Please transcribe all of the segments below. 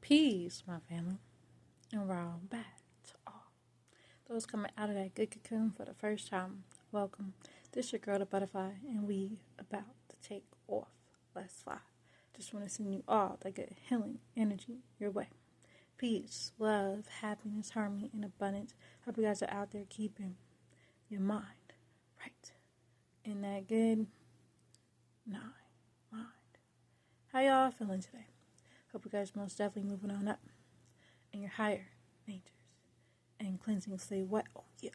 Peace, my family, and we're all back to all those coming out of that good cocoon for the first time. Welcome. This your girl, the butterfly, and we about to take off. Let's fly. Just want to send you all that good healing energy your way. Peace, love, happiness, harmony, and abundance. Hope you guys are out there keeping your mind right in that good mind. How y'all feeling today? Hope you guys most definitely moving on up in your higher natures and cleansing. Say what? Oh yeah.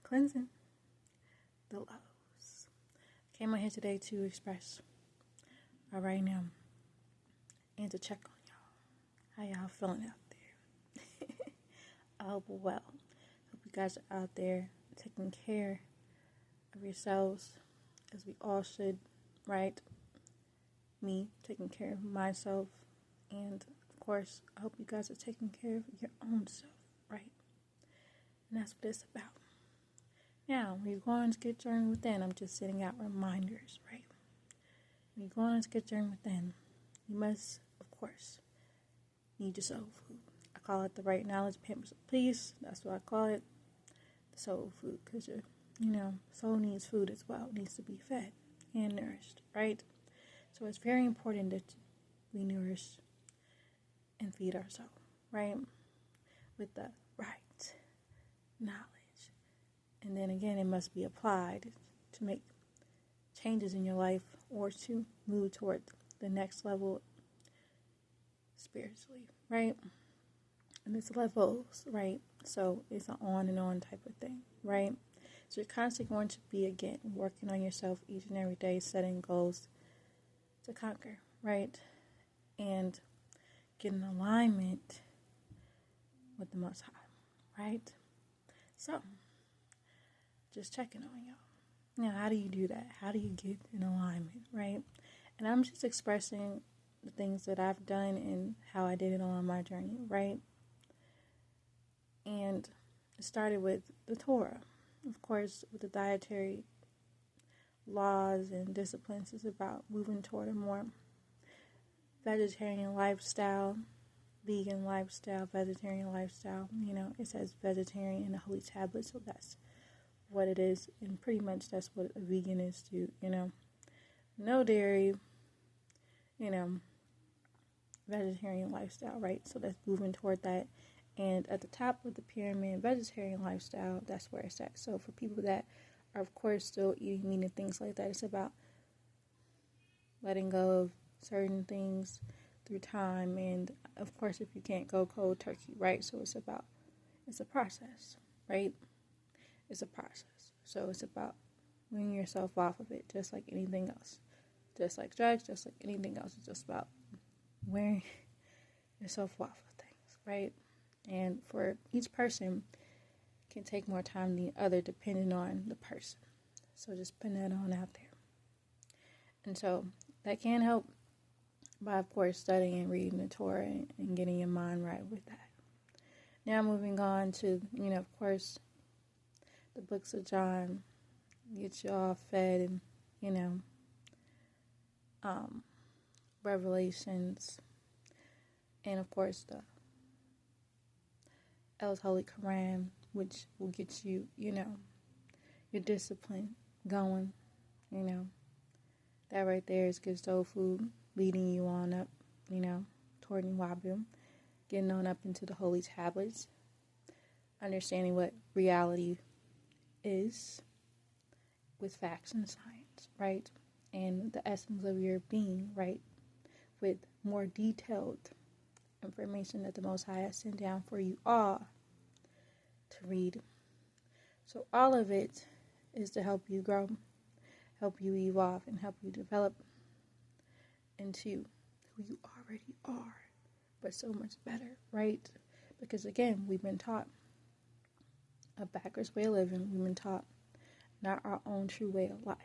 Cleansing the lows. Came out here today to express right now and to check on y'all. How y'all feeling out there? I hope well. Hope you guys are out there taking care of yourselves as we all should, right? Me taking care of myself, and of course I hope you guys are taking care of your own self, right? And that's what it's about. Now when you're going to get journey within, I'm just sending out reminders, right? When you're going to get journey within, you must of course need your soul food. I call it the right knowledge, pampers of peace. That's what I call it, the soul food, because your soul needs food as well. It needs to be fed and nourished, right? So it's very important that we nourish and feed our soul, right? With the right knowledge. And then again, it must be applied to make changes in your life or to move toward the next level spiritually, right? And it's levels, right? So it's an on and on type of thing, right? So you're constantly going to be, again, working on yourself each and every day, setting goals to conquer, right? And get in alignment with the Most High, right? So, just checking on y'all. Now, how do you do that? How do you get in alignment, right? And I'm just expressing the things that I've done and how I did it along my journey, right? And it started with the Torah, of course, with the dietary laws and disciplines. Is about moving toward a more vegetarian lifestyle, vegan lifestyle, vegetarian lifestyle. It says vegetarian in the holy tablet, so that's what it is, and pretty much that's what a vegan is too. No dairy, vegetarian lifestyle, right? So that's moving toward that. And at the top of the pyramid, vegetarian lifestyle, that's where it's at. So for people that are, of course, still eating meat and things like that, it's about letting go of certain things through time. And, of course, if you can't go cold turkey, right? So it's a process, right? It's a process. So it's about weaning yourself off of it, just like anything else. Just like drugs, just like anything else. It's just about wearing yourself off of things, right? And for each person, can take more time than the other depending on the person. So just putting that on out there. And so that can help by, of course, studying and reading the Torah and getting your mind right with that. Now moving on to, of course, the books of John. Get you all fed and, Revelations. And, of course, the El's Holy Quran, which will get you, your discipline going, That right there is good soul food, leading you on up, toward Niwabu, getting on up into the holy tablets, understanding what reality is with facts and science, right? And the essence of your being, right? With more detailed information that the Most High has sent down for you all to read. So all of it is to help you grow, help you evolve, and help you develop into who you already are, but so much better, right? Because again, we've been taught a backwards way of living. We've been taught not our own true way of life.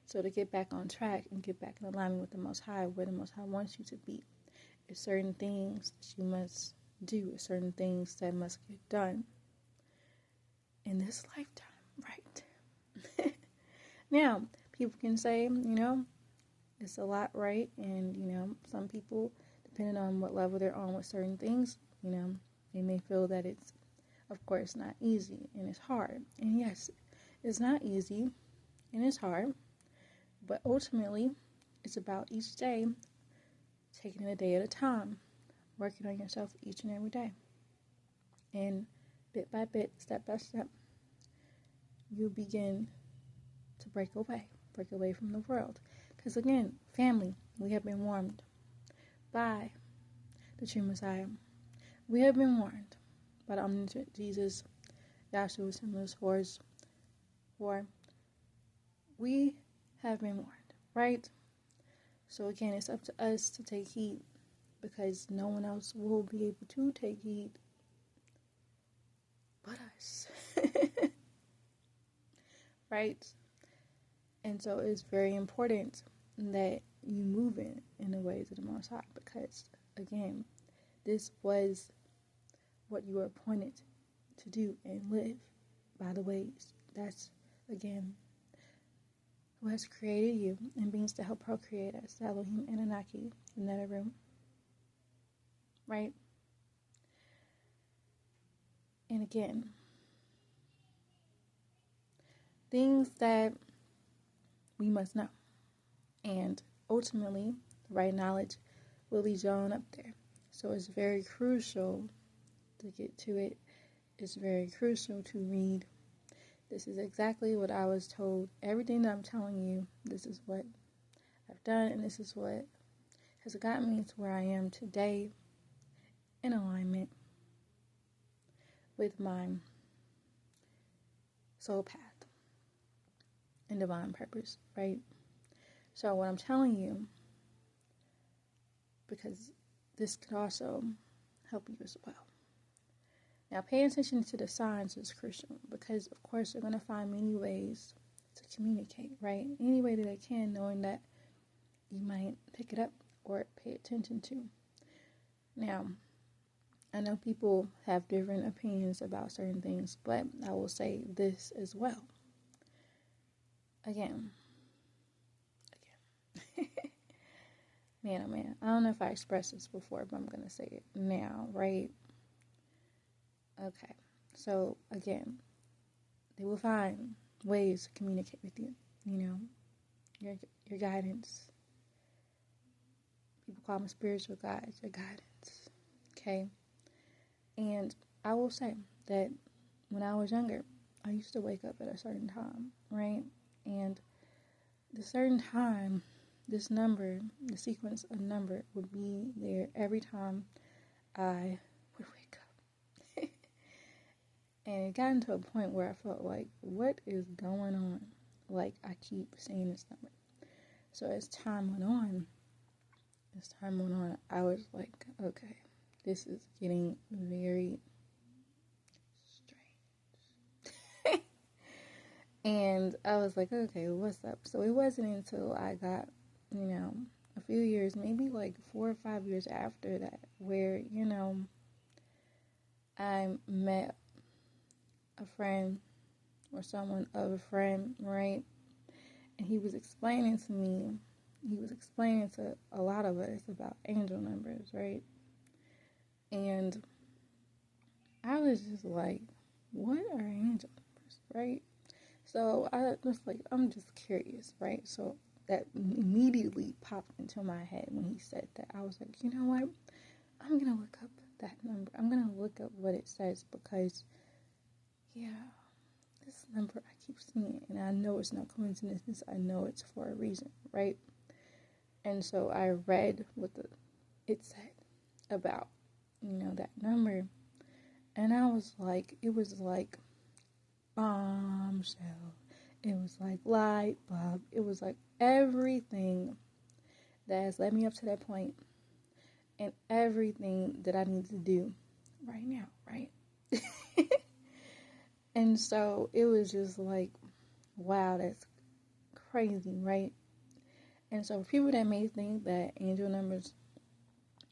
So to get back on track and get back in alignment with the Most High, where the Most High wants you to be, there's certain things that you must do, certain things that must get done in this lifetime, right? Now, people can say, it's a lot, right? And, some people, depending on what level they're on with certain things, they may feel that it's, of course, not easy and it's hard. And yes, it's not easy and it's hard, but ultimately, it's about each day, taking it a day at a time, working on yourself each and every day. And bit by bit, step by step, you begin to break away from the world. Because again, family, we have been warned by the true Messiah. We have been warned by the omnipotent Jesus, Yahshua, Sinless Horse, for we have been warned, right? So again, it's up to us to take heed, because no one else will be able to take heed but us. Right? And so it's very important that you move in the ways of the Most High, because again, this was what you were appointed to do and live by the ways. That's, again, who has created you and beings to help procreate us, Elohim and Anunnaki, the Netherrealm. Right? And again, things that we must know. And ultimately, the right knowledge will lead you on up there. So it's very crucial to get to it. It's very crucial to read. This is exactly what I was told. Everything that I'm telling you, this is what I've done, and this is what has gotten me to where I am today, in alignment with my soul path and divine purpose, right? So what I'm telling you, because this could also help you as well. Now, pay attention to the signs is crucial, because of course they're going to find many ways to communicate, right? Any way that they can, knowing that you might pick it up or pay attention to. Now, I know people have different opinions about certain things, but I will say this as well. Again. Man, oh man, I don't know if I expressed this before, but I'm going to say it now, right? Okay, so again, they will find ways to communicate with you, your guidance. People call them spiritual guides, your guidance, okay? And I will say that when I was younger, I used to wake up at a certain time, right? And the certain time, this number, the sequence of number would be there every time I would wake up. And it got into a point where I felt like, what is going on? Like, I keep saying this number. So as time went on, I was like, okay, this is getting very strange. And I was like, okay, what's up? So it wasn't until I got, a few years, maybe like 4 or 5 years after that, where, I met a friend or someone of a friend, right? And he was explaining to a lot of us about angel numbers, right? And I was just like, what are angel numbers, right? So I was like, I'm just curious, right? So that immediately popped into my head when he said that. I was like, you know what? I'm going to look up that number. I'm going to look up what it says, because, this number, I keep seeing it, and I know it's no coincidence. I know it's for a reason, right? And so I read what it said about, that number, and I was like, it was like bombshell. It was like light bulb. It was like everything that has led me up to that point, and everything that I need to do right now, right? And so it was just like, wow, that's crazy, right? And so for people that may think that angel numbers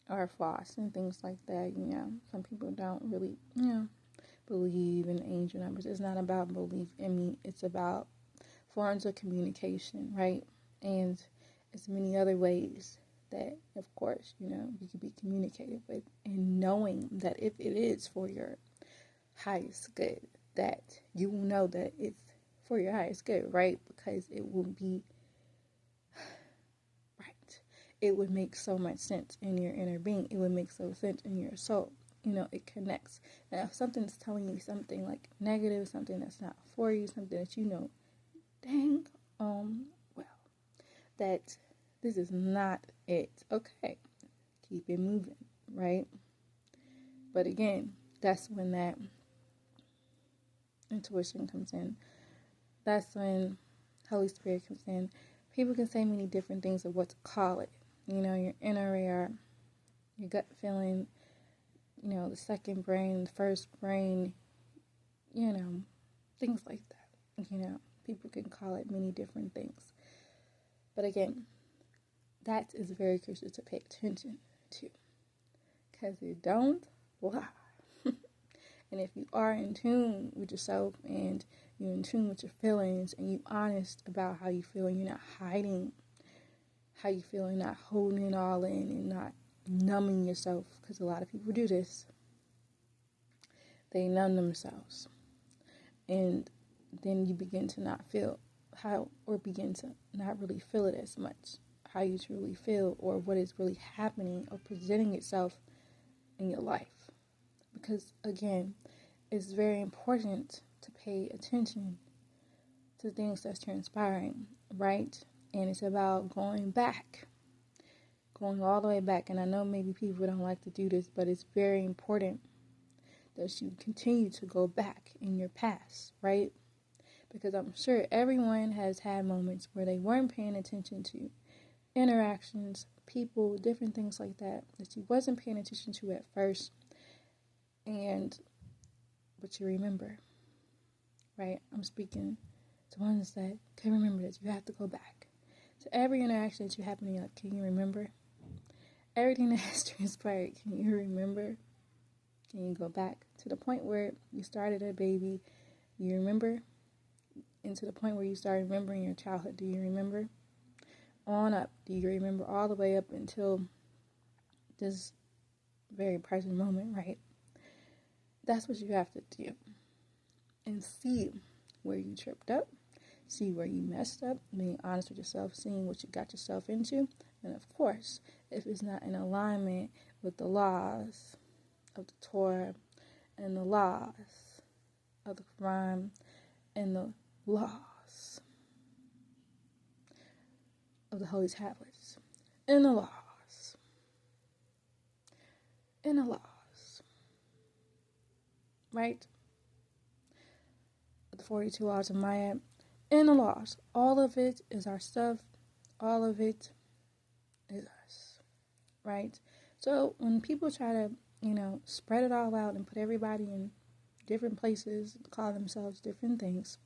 are false and things like that, some people don't really, believe in angel numbers. It's not about belief in me. It's about forms of communication, right? And it's many other ways that, of course, you can be communicated with, and knowing that if it is for your highest good, that you will know that it's for your highest good, right? Because it will be right. It would make so much sense in your inner being. It would make so sense in your soul. It connects. Now, if something's telling you something like negative, something that's not for you, something that dang, well, that this is not it. Okay, keep it moving, right? But again, that's when that intuition comes in. That's when Holy Spirit comes in. People can say many different things of what to call it. Your inner ear, your gut feeling, the second brain, the first brain, things like that. People can call it many different things. But again, that is very crucial to pay attention to. Because you don't lie. And if you are in tune with yourself and you're in tune with your feelings and you're honest about how you feel and you're not hiding how you feel and not holding it all in and not numbing yourself, because a lot of people do this. They numb themselves. And then you begin to not feel begin to not really feel it as much, how you truly feel or what is really happening or presenting itself in your life. Because again, it's very important to pay attention to things that's transpiring, right? And it's about going all the way back. And I know maybe people don't like to do this, but it's very important that you continue to go back in your past, right? Because I'm sure everyone has had moments where they weren't paying attention to interactions, people, different things like that you wasn't paying attention to at first, but you remember, right? I'm speaking to ones that can remember this. You have to go back to every interaction that you happen in your life. Can you remember everything that has transpired? Can you remember? Can you go back to the point where you started a baby? You remember? And to the point where you started remembering your childhood. Do you remember? On up. Do you remember all the way up until this very present moment, right? That's what you have to do. And see where you tripped up. See where you messed up. Being honest with yourself. Seeing what you got yourself into. And of course, if it's not in alignment with the laws of the Torah and the laws of the Quran and the laws of the Holy Tablets and the laws right? The 42 laws of Maya and the laws. All of it is our stuff. All of it is us, right? So when people try to, spread it all out and put everybody in different places, call themselves different things,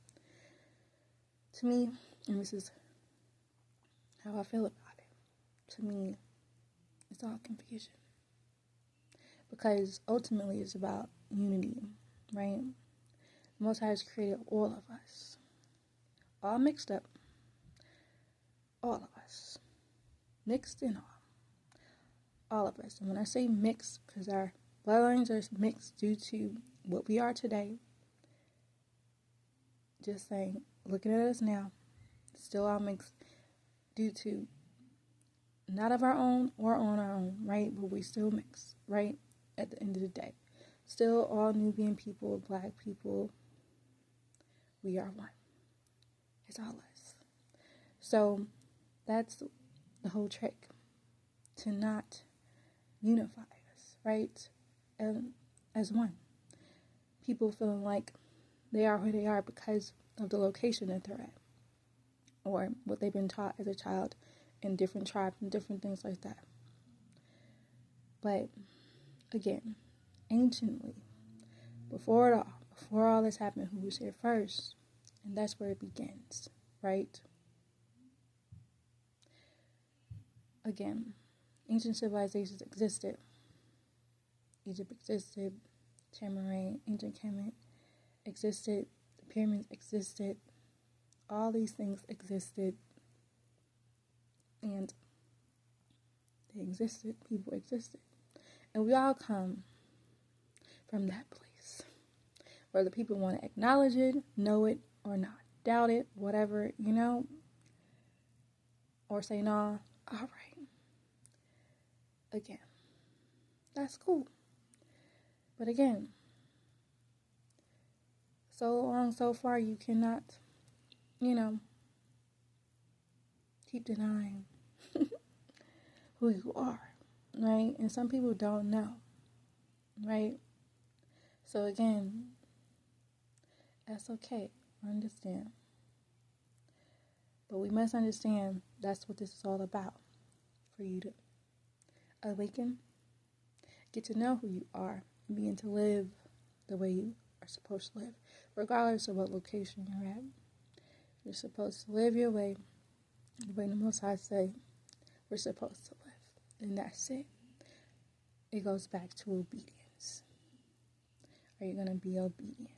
to me, and this is how I feel about it, to me, it's all confusion. Because ultimately it's about unity, right? The Most High has created all of us, all mixed up, all of us, mixed in all of us. And when I say mixed, because our bloodlines are mixed due to what we are today, just saying, looking at us now, still all mixed due to not of our own or on our own, right? But we still mix, right? At the end of the day, still all Nubian people, black people, we are one. It's all us. So that's the whole trick, to not unify us, right? As one. People feeling like they are who they are because of the location that they're at, or what they've been taught as a child in different tribes and different things like that. But again, anciently, before all this happened, who was here first? And that's where it begins, right? Again, ancient civilizations existed. Egypt existed, Tamarain, ancient Kemet existed, the pyramids existed, all these things existed, and They existed. People existed. And we all come from that place. Whether people want to acknowledge it, know it, or not. Doubt it, whatever, or say, nah, all right. Again, that's cool. But again, so long, so far, you cannot, keep denying who you are, right? And some people don't know, right? So again, that's okay. I understand. But we must understand that's what this is all about. For you to awaken, get to know who you are, and begin to live the way you are supposed to live, regardless of what location you're at. You're supposed to live your way, the way the Most High say we're supposed to live. And that's it. It goes back to obedience. Are you going to be obedient?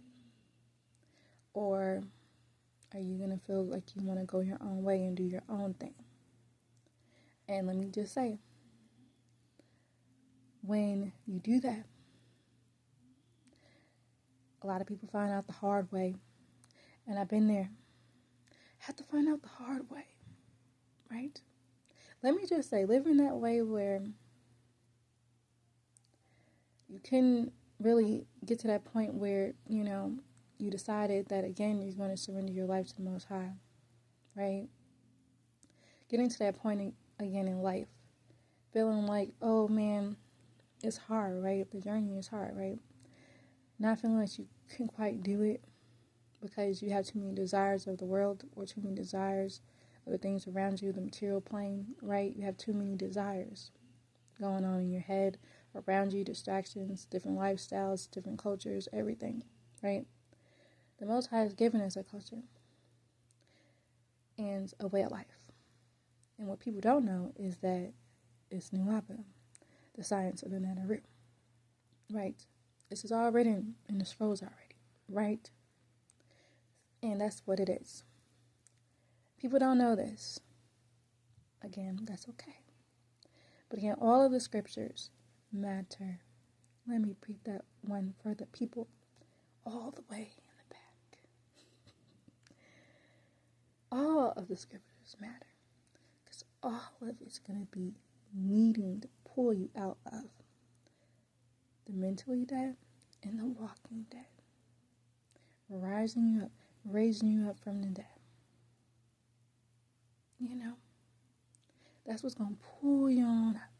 Or are you going to feel like you want to go your own way and do your own thing? And let me just say, when you do that, a lot of people find out the hard way. And I've been there. Have to find out the hard way, right? Let me just say, living that way where you couldn't really get to that point where, you decided that, again, you're going to surrender your life to the Most High, right? Getting to that point again in life, feeling like, oh, man, it's hard, right? The journey is hard, right? Not feeling like you can quite do it because you have too many desires of the world or too many desires of the things around you, the material plane, right? You have too many desires going on in your head, around you, distractions, different lifestyles, different cultures, everything, right? The Most High has given us a culture and a way of life. And what people don't know is that it's Nuapa, the science of the Nanaru, right? This is all written in the scrolls already, right? And that's what it is. People don't know this. Again, that's okay. But again, all of the scriptures matter. Let me repeat that one for the people all the way in the back. All of the scriptures matter. Because all of it's going to be needing to pull you out of the mentally dead and the walking dead. Rising you up, raising you up from the dead. That's what's going to pull you on up.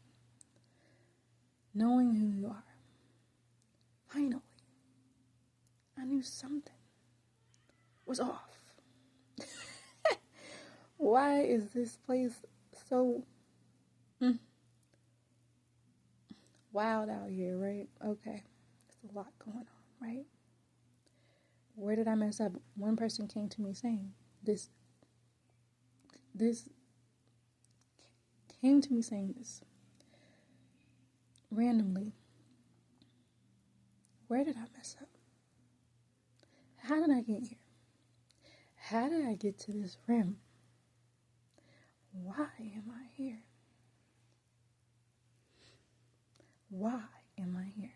Knowing who you are. Finally, I knew something was off. Why is this place so wild out here, right? Okay, there's a lot going on, right? Where did I mess up? One person came to me saying, this came to me saying this randomly. Where did I mess up? How did I get here? How did I get to this rim? Why am I here? Why am I here?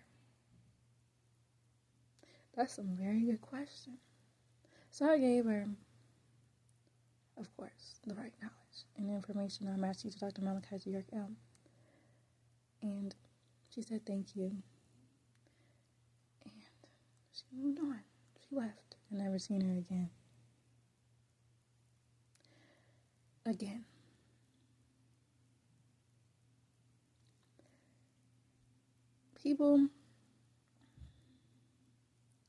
That's a very good question. So I gave her, of course, the right knowledge and information on Master Teacher Dr. Malachi to York L. And she said thank you. And she moved on. She left. I never seen her again. People,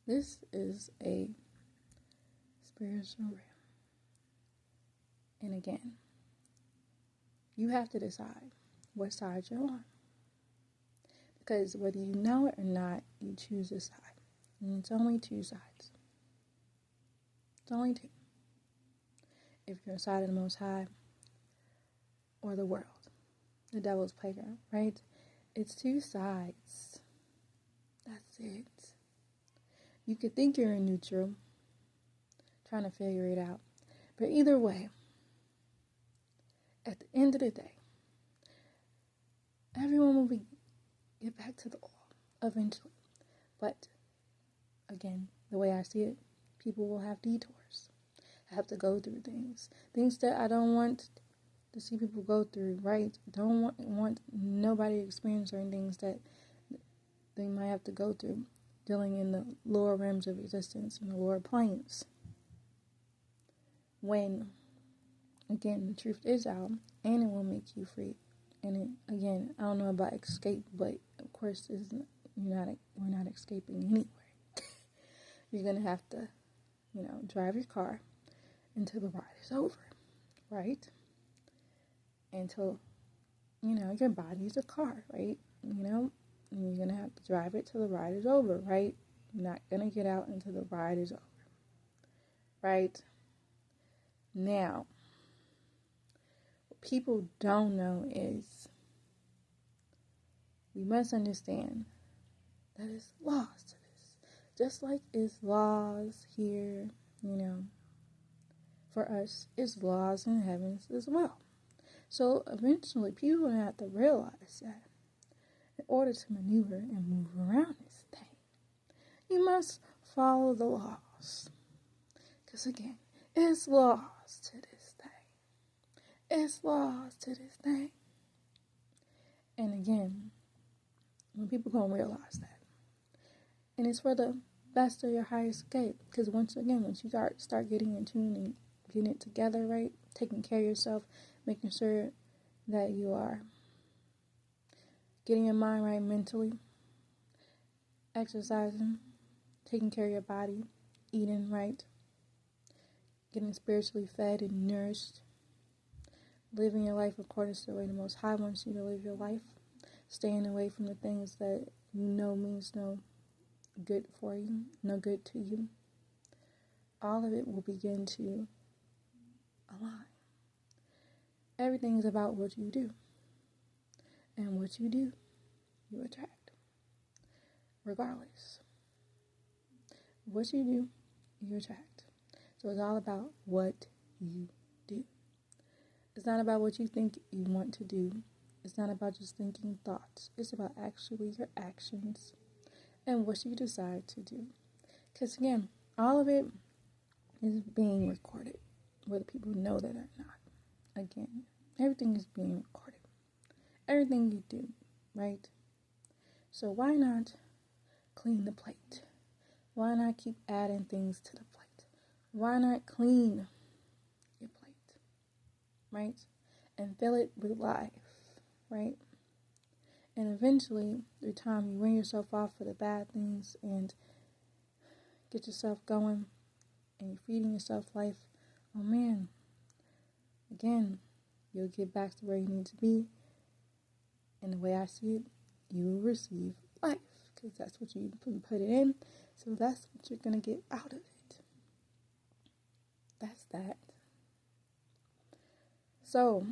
this is a spiritual realm. And again, you have to decide what side you're on. Because whether you know it or not, you choose a side. And it's only two sides. It's only two. If you're on the side of the Most High or the world, the devil's playground, right? It's two sides. That's it. You could think you're in neutral, trying to figure it out. But either way, at the end of the day, everyone will get back to the all eventually. But again, the way I see it, people will have detours. I have to go through things that I don't want to see people go through, right? Don't want nobody to experience certain things that they might have to go through, dealing in the lower realms of existence, in the lower planes. When, again, the truth is out, and it will make you free. And it, again, I don't know about escape, but of course, we're not escaping anywhere. You're gonna have to, drive your car until the ride is over, right? Until, your body's a car, right? And you're gonna have to drive it till the ride is over, right? You're not gonna get out until the ride is over, right? Now, what people don't know is we must understand that it's laws to this. Just like it's laws here, for us, it's laws in heavens as well. So eventually people are going to have to realize that in order to maneuver and move around this thing, you must follow the laws. Because again, it's laws to this thing. It's laws to this thing. And again, when people going to realize that. And it's for the best of your highest escape. Because once you start getting in tune and getting it together, right? Taking care of yourself, making sure that you are getting your mind right mentally, exercising, taking care of your body, eating right, getting spiritually fed and nourished, living your life according to the way the Most High wants you to live your life, staying away from the things that means no good for you, no good to you. All of it will begin to align. Everything is about what you do. And what you do, you attract. Regardless. What you do, you attract. So it's all about what you do. It's not about what you think you want to do. It's not about just thinking thoughts. It's about actually your actions and what you decide to do. Because again, all of it is being recorded, whether people know that or not. Again, everything is being recorded. Everything you do, right? So why not clean the plate? Why not keep adding things to the plate? Why not clean your plate, right? And fill it with life, right? And eventually, through time, you wean yourself off for the bad things and get yourself going, and you're feeding yourself life. Oh man, again, you'll get back to where you need to be. And the way I see it, you will receive life, because that's what you put it in. So that's what you're going to get out of it. That's that. So,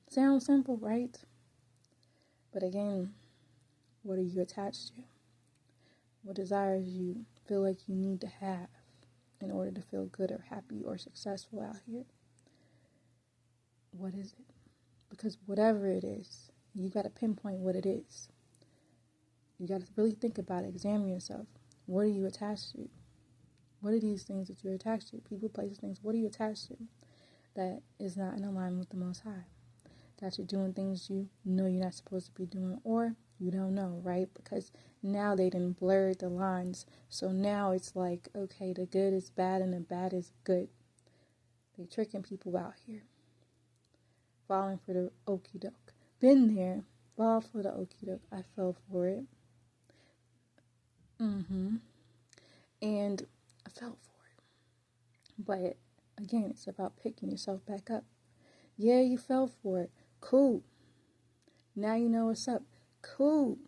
sounds simple, right? But again, what are you attached to? What desires you feel like you need to have in order to feel good or happy or successful out here? What is it? Because whatever it is, you got to pinpoint what it is. You got to really think about it, examine yourself. What are you attached to? What are these things that you're attached to? People, places, things. What are you attached to that is not in alignment with the Most High? That you're doing things you know you're not supposed to be doing, or you don't know, right? Because now they done blurred the lines. So now it's like, okay, the good is bad and the bad is good. They tricking people out here. Falling for the okie doke. Been there. Fall for the okie doke. I fell for it. And I fell for it. But again, it's about picking yourself back up. Yeah, you fell for it. Cool. Now you know what's up. Cool.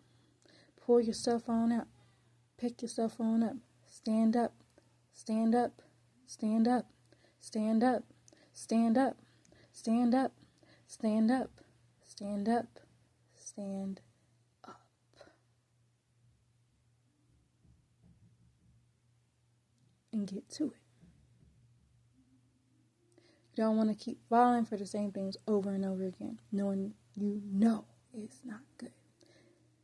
Pull yourself on up. Pick yourself on up. Stand up. Stand up. Stand up. Stand up. Stand up. Stand up. Stand up. Stand up. Stand up. And get to it. You don't want to keep falling for the same things over and over again, knowing you know is not good.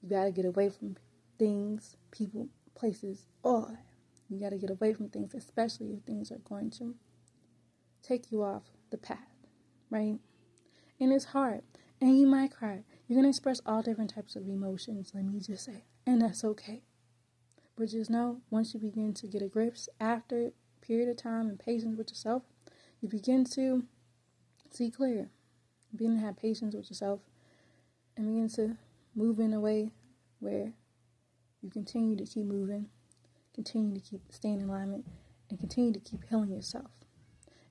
You got to get away from things, people, places, all that. You got to get away from things, especially if things are going to take you off the path, right? And it's hard. And you might cry. You're going to express all different types of emotions, let me just say. And that's okay. But just know, once you begin to get a grip, after a period of time and patience with yourself, you begin to see clear. You begin to have patience with yourself and begin to move in a way where you continue to keep moving, continue to keep staying in alignment, and continue to keep healing yourself.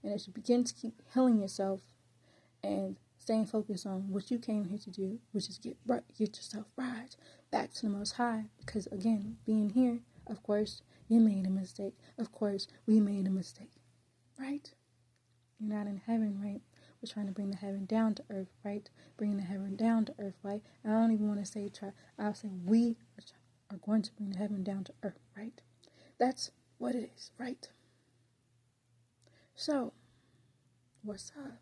And as you begin to keep healing yourself and staying focused on what you came here to do, which is get yourself right back to the Most High. Because again, being here, of course, you made a mistake. Of course, we made a mistake, right? You're not in heaven, right? We're trying to bring the heaven down to earth, right? Bringing the heaven down to earth, right? I don't even want to say try. I'll say we are going to bring the heaven down to earth, right? That's what it is, right? So, what's up?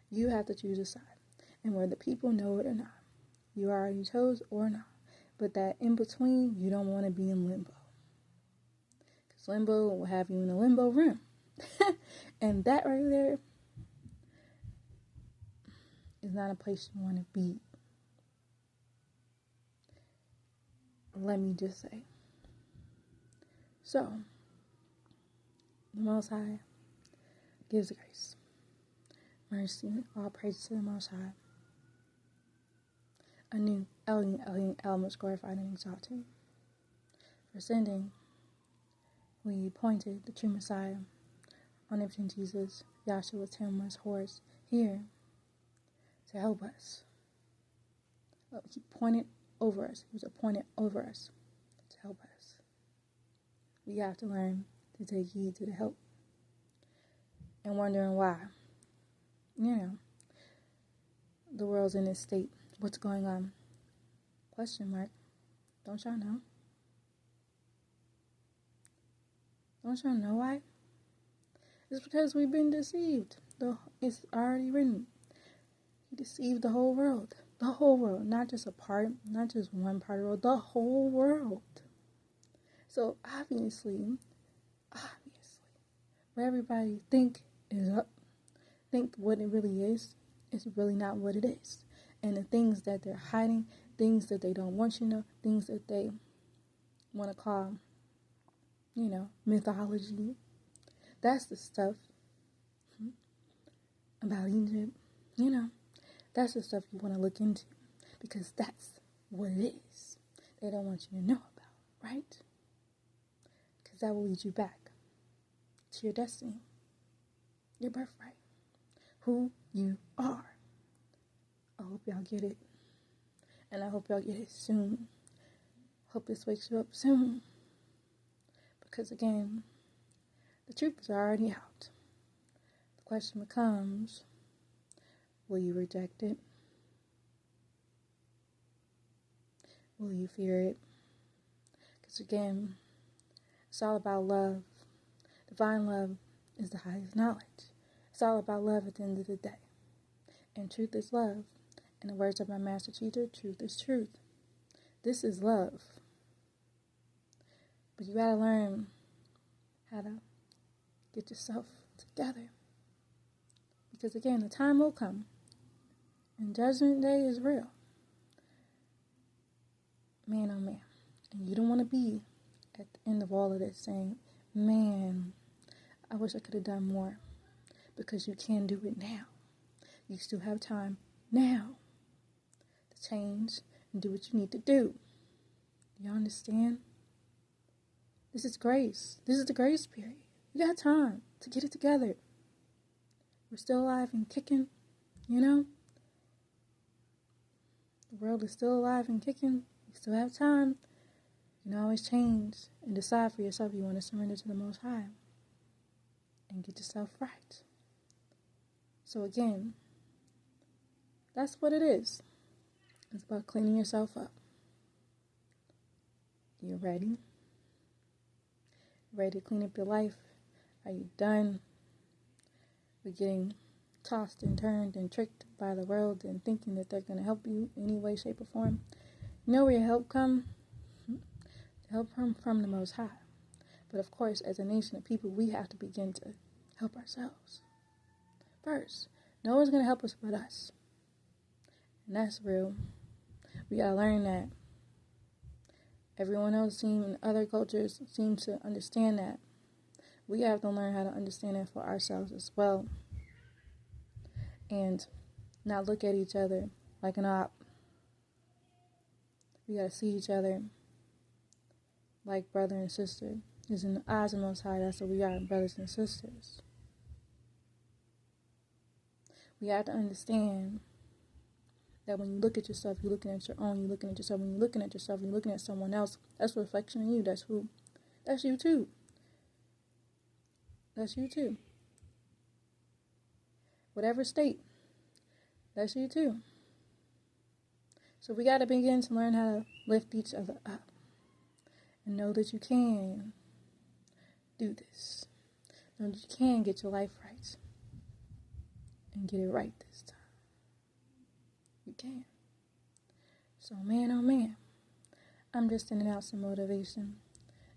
You have to choose a side. And whether people know it or not, you already chose or not. But that in between, you don't want to be in limbo. Because limbo will have you in a limbo room. And that right there is not a place you want to be. Let me just say. So, the Most High gives grace, mercy, all praise to the Most High. Anew, El most glorified and exalted. For sending, we appointed the true Messiah, omnipotent Jesus, Yahshua Timeless Horse, here to help us. He pointed over us. He was appointed over us to help us. We have to learn to take heed to the help. And wondering why. You know, the world's in this state. What's going on? Question mark. Don't y'all know? Don't y'all know why? It's because we've been deceived. It's already written. He deceived the whole world. The whole world. Not just a part, not just one part of the world. The whole world. So obviously, what everybody think what it really is really not what it is. And the things that they're hiding, things that they don't want you to know, things that they want to call, mythology. That's the stuff about Egypt, That's the stuff you want to look into because that's what it is. They don't want you to know about, right? Because that will lead you back to your destiny, your birthright, who you are. I hope y'all get it. And I hope y'all get it soon. Hope this wakes you up soon. Because again, the truth is already out. The question becomes, will you reject it? Will you fear it? Because again, it's all about love. Divine love is the highest knowledge. It's all about love at the end of the day. And truth is love. In the words of my master teacher, truth is truth. This is love. But you gotta learn how to get yourself together. Because again, the time will come. And Judgment Day is real. Man, oh man. And you don't want to be at the end of all of this saying, man, I wish I could have done more. Because you can do it now. You still have time now to change and do what you need to do. You understand? This is grace. This is the grace period. You got time to get it together. We're still alive and kicking, The world is still alive and kicking. You still have time. You can always change and decide for yourself you want to surrender to the Most High and get yourself right. So again, that's what it is. It's about cleaning yourself up. You ready? Ready to clean up your life? Are you done with getting tossed and turned and tricked by the world and thinking that they're going to help you in any way, shape, or form. You know where your help comes? Help from the Most High. But of course, as a nation of people, we have to begin to help ourselves first. No one's going to help us but us. And that's real. We got to learn that. Everyone else in other cultures seem to understand that. We have to learn how to understand that for ourselves as well. And not look at each other like an op. We got to see each other like brother and sister. Because in the eyes of the Most High, that's what we are, brothers and sisters. We have to understand that when you look at yourself, you're looking at your own, you're looking at yourself. When you're looking at yourself, you're looking at someone else. That's a reflection of you. That's who. That's you too. That's you too. Whatever state, that's you too. So we got to begin to learn how to lift each other up and know that you can do this. Know that you can get your life right and get it right this time. You can. So man, oh man, I'm just sending out some motivation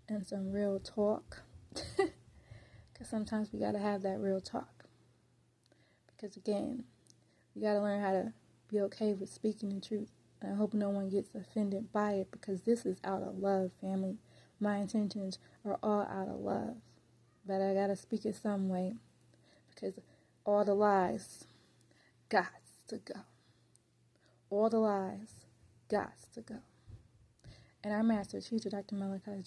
and some real talk. Because sometimes we got to have that real talk. Because again, we got to learn how to be okay with speaking the truth. And I hope no one gets offended by it, because this is out of love, family. My intentions are all out of love. But I got to speak it some way, because all the lies got to go. All the lies got to go. And our master teacher, Dr. Malachi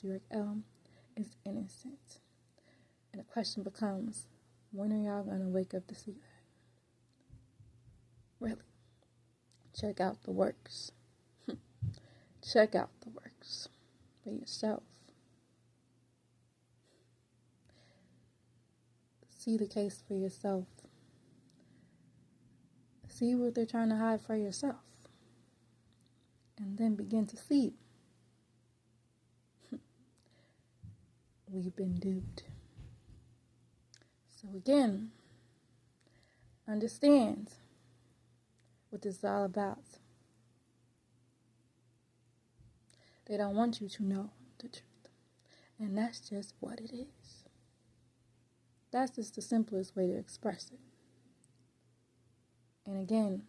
is innocent. And the question becomes, when are y'all going to wake up to see that? Really? Check out the works. Check out the works for yourself. See the case for yourself. See what they're trying to hide for yourself. And then begin to see. We've been duped. So again, understand what this is all about. They don't want you to know the truth. And that's just what it is. That's just the simplest way to express it. And again,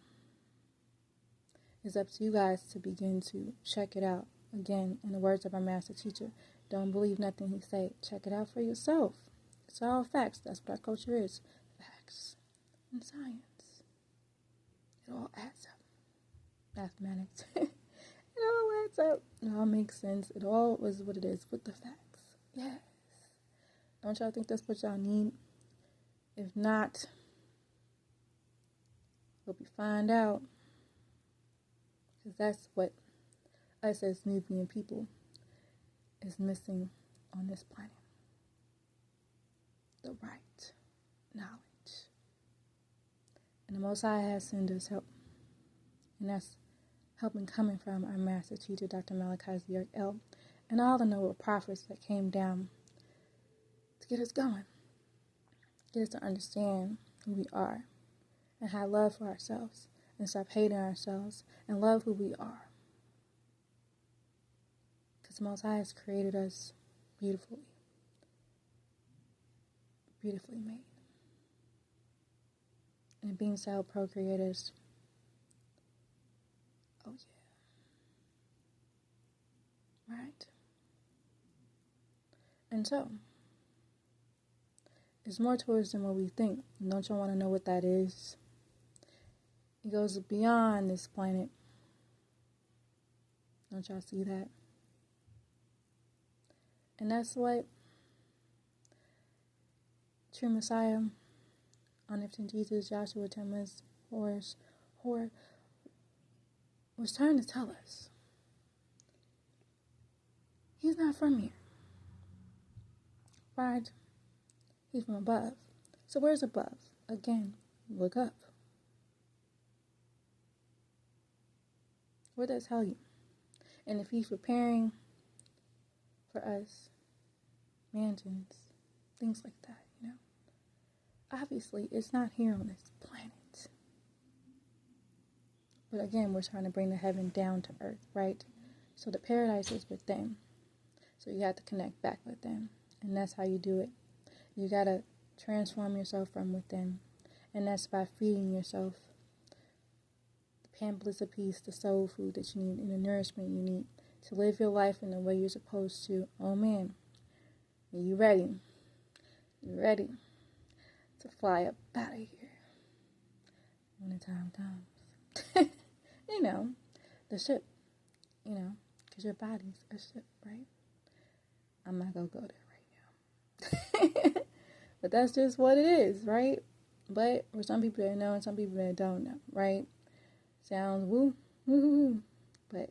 it's up to you guys to begin to check it out. Again, in the words of our master teacher, don't believe nothing he say. Check it out for yourself. It's all facts. That's what our culture is. Facts and science. It all adds up. Mathematics. It all adds up. It all makes sense. It all is what it is with the facts. Yes. Don't y'all think that's what y'all need? If not, hope you find out. Because that's what us as Nubian people is missing on this planet. The right knowledge. And the Most High has sent us help. And that's helping coming from our master teacher, Dr. Malachi and all the noble prophets that came down to get us going. Get us to understand who we are and have love for ourselves and stop hating ourselves and love who we are. Because the Most High has created us beautifully. Beautifully made. And being so procreate us. Oh yeah. Right? And so, it's more towards than what we think. Don't y'all want to know what that is? It goes beyond this planet. Don't y'all see that? And that's what true Messiah, omnipotent Jesus, Joshua, Timmons, Horus, was trying to tell us. He's not from here. Right? He's from above. So where's above? Again, look up. What does tell you? And if he's preparing for us mansions, things like that, obviously it's not here on this planet. But again, we're trying to bring the heaven down to earth, right? So the paradise is within. So you have to connect back within. And that's how you do it. You got to transform yourself from within. And that's by feeding yourself the pamphlets of peace, the soul food that you need, and the nourishment you need to live your life in the way you're supposed to. Oh man, are you ready? You ready to fly up out of here when the time comes? You know, the ship, because your body's a ship, right? I'm not going to go there right now. But that's just what it is, right? But for some people that know and some people that don't know, right? Sounds woo, but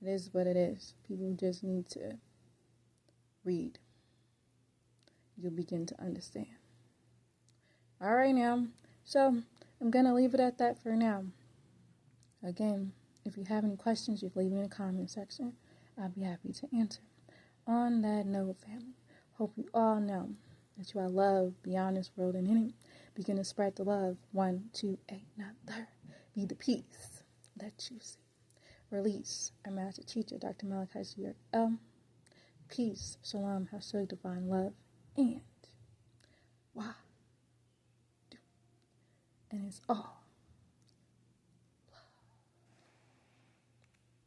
it is what it is. People just need to read. You'll begin to understand. All right now. So I'm going to leave it at that for now. Again, if you have any questions, you can leave me in the comment section. I'll be happy to answer. On that note, family, hope you all know that you are loved beyond this world and in it. Begin to spread the love one to another. Be the peace that you see. Release our master teacher, Dr. Malachi Peace, shalom, hashtag divine love, and why do. And it's all